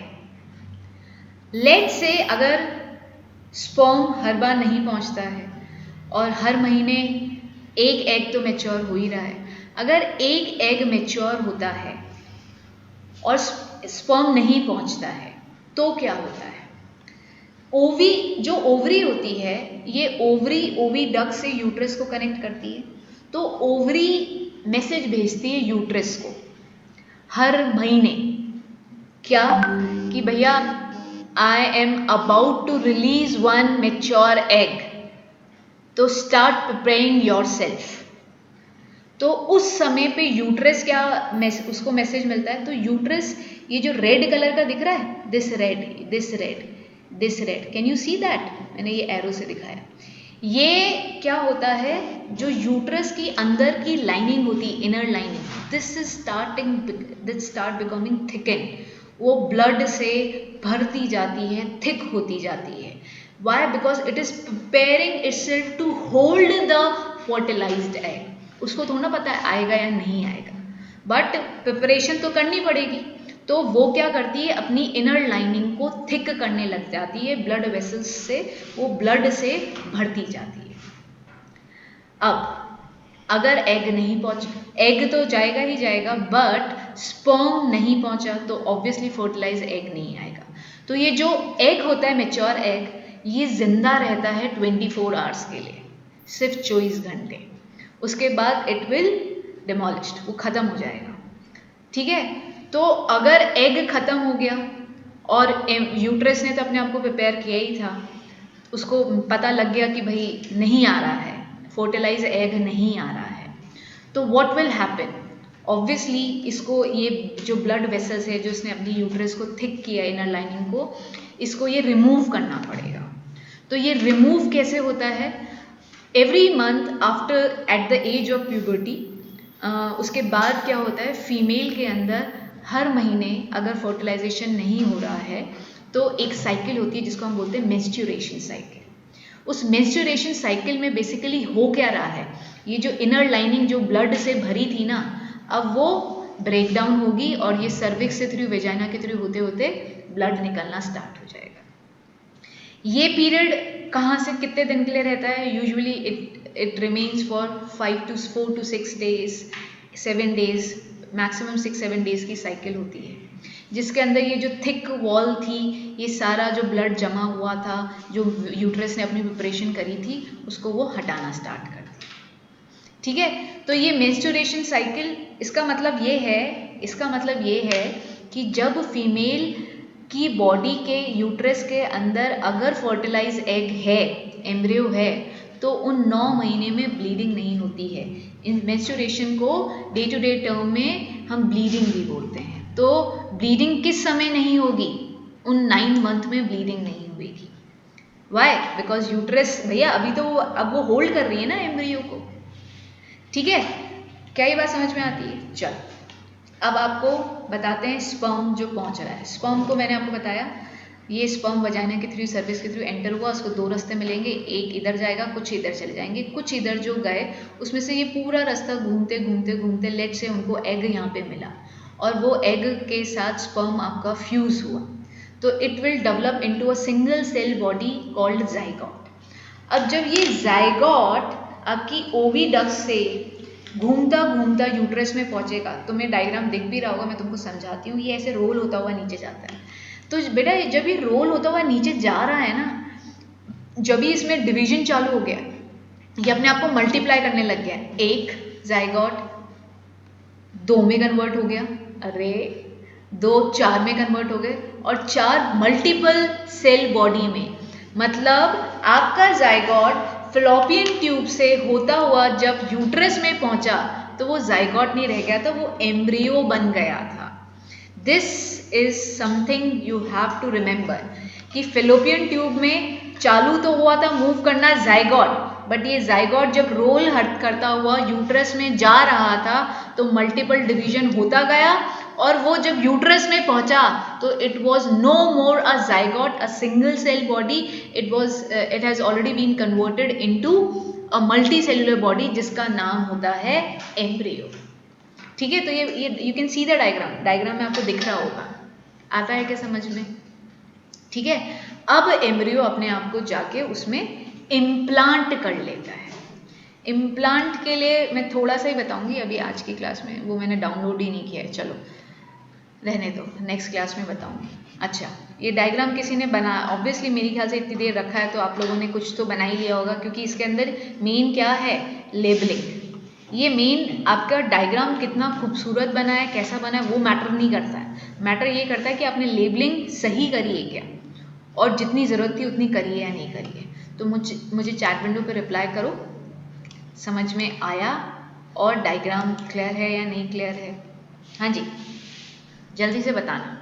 A: लेट से अगर स्पर्म हर बार नहीं पहुंचता है और हर महीने एक एग तो मैच्योर हो ही रहा है, अगर एक एग मैच्योर होता है और स्पर्म नहीं पहुंचता है तो क्या होता है, जो ओवरी होती है, ये ओविडक्ट से यूट्रस को कनेक्ट करती है, तो ओवरी मैसेज भेजती है यूट्रस को हर महीने, क्या कि भैया I am about to release one mature egg, तो स्टार्ट प्रिपेयरिंग योर सेल्फ। तो उस समय पे यूट्रस क्या उसको मैसेज मिलता है, तो यूट्रस ये जो रेड कलर का दिख रहा है, this read this read this red, can you see that, मैंने ये एरो से दिखाया। ये क्या होता है, जो यूट्रस की अंदर की लाइनिंग होती है, inner lining, this start becoming thicken, वो ब्लड से भरती जाती है, थिक होती जाती है। Why, because it is preparing itself to hold the fertilised egg. उसको थोड़ा पता है आएगा या नहीं आएगा, बट प्रिपरेशन तो करनी पड़ेगी। तो वो क्या करती है, अपनी इनर लाइनिंग को थिक करने लग जाती है, ब्लड वेसल्स से वो ब्लड से भरती जाती है। अब अगर एग नहीं पहुंच, एग तो जाएगा ही जाएगा, बट स्पर्म नहीं पहुंचा तो ऑब्वियसली फर्टिलाइज एग नहीं आएगा। तो ये जो एग होता है मैच्योर एग, ये जिंदा रहता है 24 आवर्स के लिए, सिर्फ 24 घंटे, उसके बाद इट विल डिमोलिश्ड, वो खत्म हो जाएगा। ठीक है, तो अगर एग खत्म हो गया और यूट्रस ने तो अपने आप को प्रिपेयर किया ही था, उसको पता लग गया कि भाई नहीं आ रहा है, फर्टिलाइज एग नहीं आ रहा है, तो व्हाट विल हैपन, ऑब्वियसली इसको ये जो ब्लड वेसल्स है, जो इसने अपनी यूट्रस को थिक किया इनर लाइनिंग को, इसको ये रिमूव करना पड़ेगा। तो ये रिमूव कैसे होता है, every month after at the age of puberty, उसके बाद क्या होता है, फीमेल के अंदर हर महीने अगर फर्टिलाइजेशन नहीं हो रहा है तो एक साइकिल होती है जिसको हम बोलते हैं मेंस्ट्रुएशन साइकिल। उस मेंस्ट्रुएशन साइकिल में बेसिकली हो क्या रहा है, ये जो इनर लाइनिंग जो ब्लड से भरी थी ना, अब वो ब्रेक डाउन होगी और ये सर्विक्स से थ्रू वेजाइना के थ्रू होते होते ब्लड निकलना स्टार्ट हो जाएगा। ये पीरियड कहाँ से कितने दिन के लिए रहता है, usually it remains for 4 to 6 days, 7 days, maximum 6-7 days की साइकिल होती है। जिसके अंदर ये जो थिक वॉल थी, ये सारा जो ब्लड जमा हुआ था, जो यूट्रस ने अपनी प्रिपरेशन करी थी, उसको वो हटाना स्टार्ट कर दिया। ठीक है, तो ये मेंस्ट्रुएशन साइकिल, इसका मतलब ये है कि जब फीमेल की बॉडी के यूट्रस के अंदर अगर फर्टिलाइज एग है, एम्ब्रियो है, तो उन 9 महीने में ब्लीडिंग नहीं होती है। इन मेंस्ट्रुएशन को डे टू डे टर्म में हम ब्लीडिंग भी बोलते हैं। तो ब्लीडिंग किस समय नहीं होगी? उन 9 मंथ में ब्लीडिंग नहीं होगी। वाई? बिकॉज यूट्रस भैया अभी तो अब वो होल्ड कर रही है ना एम्ब्रियो को। ठीक है, क्या ये बात समझ में आती है? चल अब आपको बताते हैं स्पर्म जो पहुंच रहा है। स्पर्म को मैंने आपको बताया, ये स्पर्म वजाइना के थ्रू, सर्विस के थ्रू एंटर हुआ, उसको 2 रास्ते मिलेंगे, एक इधर जाएगा, कुछ इधर चले जाएंगे। कुछ इधर जो गए उसमें से ये पूरा रास्ता घूमते घूमते घूमते लेट से उनको एग यहाँ पे मिला, और वो एग के साथ स्पर्म आपका फ्यूज हुआ, तो it will develop into a single cell body called zygote. अब जब ये जाइगोट आपकी ओविडक्ट से घूमता घूमता यूट्रस में पहुंचेगा, तो मैं डायग्राम दिख भी रहा होगा, मैं तुमको समझाती हूँ। ये ऐसे रोल होता हुआ नीचे जाता है। तो बेटा जब ये रोल होता हुआ नीचे जा रहा है ना, जब ही इसमें डिवीजन चालू हो गया, ये अपने आप को मल्टीप्लाई करने लग गया। 1 जाइगोट 2 में कन्वर्ट हो गया, अरे 2 4 में कन्वर्ट हो गए, और 4 मल्टीपल सेल बॉडी में। मतलब आपका जाइगोट फ्लोपियन ट्यूब से होता हुआ जब यूट्रस में पहुंचा, तो वो जाइगोट नहीं रह गया था, वो एम्ब्रियो बन गया था। This is something you have to remember कि फिलोपियन ट्यूब में चालू तो हुआ था मूव करना जाइगोट, बट ये जाइगोट जब रोल करता हुआ यूट्रस में जा रहा था, तो मल्टीपल डिवीजन होता गया, और वो जब यूट्रस में पहुंचा तो it was no more a zygote, a single cell body, it has already been converted into a multicellular body, जिसका नाम होता है एम्ब्रियो। ठीक है, तो ये you can see the diagram में आपको दिख रहा होगा, आता है क्या समझ में? ठीक है, अब एम्ब्रियो अपने आप को जाके उसमें इम्प्लांट कर लेता है। इम्प्लांट के लिए मैं थोड़ा सा ही बताऊंगी अभी आज की क्लास में, वो मैंने डाउनलोड ही नहीं किया है, चलो रहने दो, नेक्स्ट क्लास में बताऊंगी। अच्छा, ये डायग्राम किसी ने बना, ऑब्वियसली मेरी ख्याल से इतनी देर रखा है तो आप लोगों ने कुछ तो बना ही लिया होगा, क्योंकि इसके अंदर मेन क्या है? लेबलिंग। ये मेन आपका डायग्राम कितना खूबसूरत बना है, कैसा बना है, वो मैटर नहीं करता है। मैटर ये करता है कि आपने लेबलिंग सही करी है क्या, और जितनी ज़रूरत थी उतनी करी है या नहीं करी है। तो मुझे चैट विंडो पे रिप्लाई करो, समझ में आया और डायग्राम क्लियर है या नहीं क्लियर है? हाँ जी, जल्दी से बताना।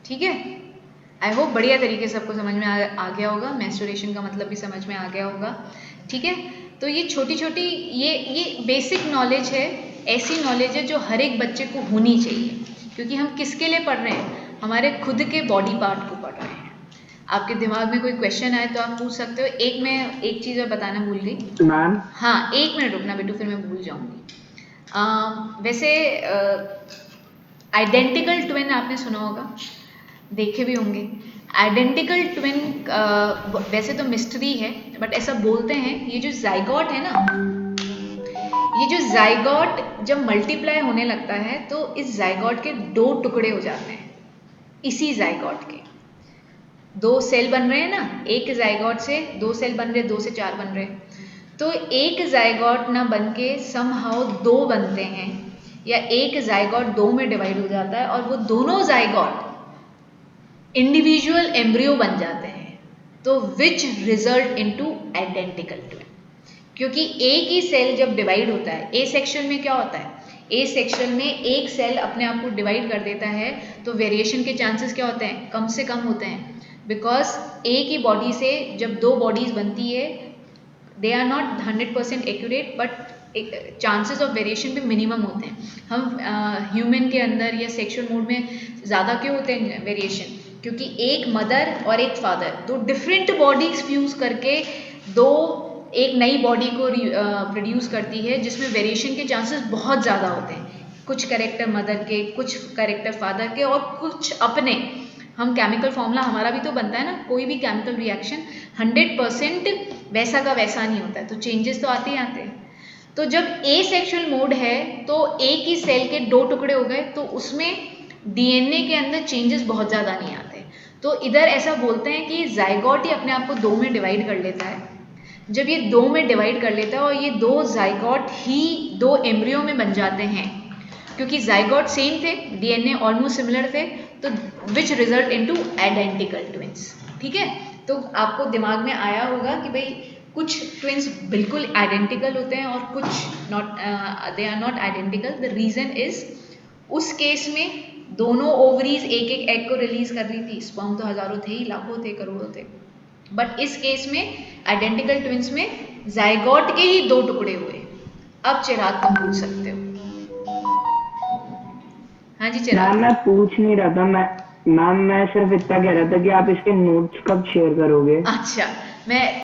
A: ठीक है, आई होप बढ़िया तरीके से सबको समझ में आ गया होगा, मेंस्ट्रुएशन का मतलब भी समझ में आ गया होगा। ठीक है, तो ये छोटी छोटी ये बेसिक नॉलेज है, ऐसी नॉलेज है जो हर एक बच्चे को होनी चाहिए, क्योंकि हम किसके लिए पढ़ रहे हैं? हमारे खुद के बॉडी पार्ट को पढ़ रहे हैं। आपके दिमाग में कोई क्वेश्चन आए तो आप पूछ सकते हो। एक चीज़ और बताना भूल गई
B: मैम।
A: हाँ, 1 मिनट रुकना बेटू, फिर मैं भूल जाऊंगी। वैसे आइडेंटिकल ट्विन आपने सुना होगा, देखे भी होंगे। आइडेंटिकल ट्विन वैसे तो मिस्ट्री है, बट ऐसा बोलते हैं, ये जो जाइगोट है ना, ये जो जाइगोट जब मल्टीप्लाई होने लगता है तो इस जाइगोट के 2 टुकड़े हो जाते हैं। इसी जाइगोट के 2 सेल बन रहे हैं ना, एक जाइगोट से 2 सेल बन रहे, 2 से 4 बन रहे, तो एक जाइगोट ना बन के समहाउ 2 बनते हैं, या एक जाइगोट 2 में डिवाइड हो जाता है, और वो दोनों जाइगोट इंडिविजुअल एम्ब्रियो बन जाते हैं। तो which result into identical twin, क्योंकि एक ही सेल जब डिवाइड होता है, ए सेक्शन में क्या होता है? ए सेक्शन में एक सेल अपने आप को डिवाइड कर देता है, तो वेरिएशन के चांसेस क्या होते हैं? कम से कम होते हैं, बिकॉज एक ही बॉडी से जब 2 बॉडीज बनती है, they are not 100% accurate, but chances of variation भी मिनिमम होते हैं। हम ह्यूमन के अंदर या सेक्सुअल मूड में ज़्यादा क्यों होते हैं वेरिएशन? क्योंकि एक मदर और एक फादर 2 डिफरेंट बॉडीज फ्यूज करके एक नई बॉडी को प्रोड्यूस करती है, जिसमें वेरिएशन के चांसेस बहुत ज़्यादा होते हैं। कुछ कैरेक्टर मदर के, कुछ कैरेक्टर फादर के, और कुछ अपने। हम केमिकल फॉर्मूला हमारा भी तो बनता है ना, कोई भी केमिकल रिएक्शन 100% वैसा का वैसा नहीं होता है, तो चेंजेस तो आते ही आते हैं। तो जब ए सेक्सुअल मोड है तो एक ही सेल के 2 टुकड़े हो गए, तो उसमें डीएनए के अंदर चेंजेस बहुत ज़्यादा नहीं आते। तो इधर ऐसा बोलते हैं कि जाइगोट ही अपने आप को दो में डिवाइड कर लेता है। जब ये दो में डिवाइड कर लेता है और ये दो जाइगोट ही दो एम्ब्रियो में बन जाते हैं, क्योंकि जाइगोट सेम थे, डीएनए ऑलमोस्ट सिमिलर थे, तो which result into identical twins. ठीक है, तो आपको दिमाग में आया होगा कि भाई कुछ ट्विंस बिल्कुल आइडेंटिकल होते हैं और कुछ not, they are not identical. The reason is उस केस में दोनों ओवरीज एक एक एग को रिलीज कर रही थी, स्पर्म तो हजारों थे ही, लाखों थे, करोड़ों थे। बट इस केस में आइडेंटिकल ट्विंस में जाइगोट के ही दो टुकड़े हुए। अब चिराग तुम पूछ सकते हो। हाँ जी
B: मैम
A: चिराग।
B: मैं पूछ नहीं रहा था, मैं सिर्फ इतना कह रहा था कि आप इसके नोट्स कब शेयर करोगे।
A: अच्छा, मैं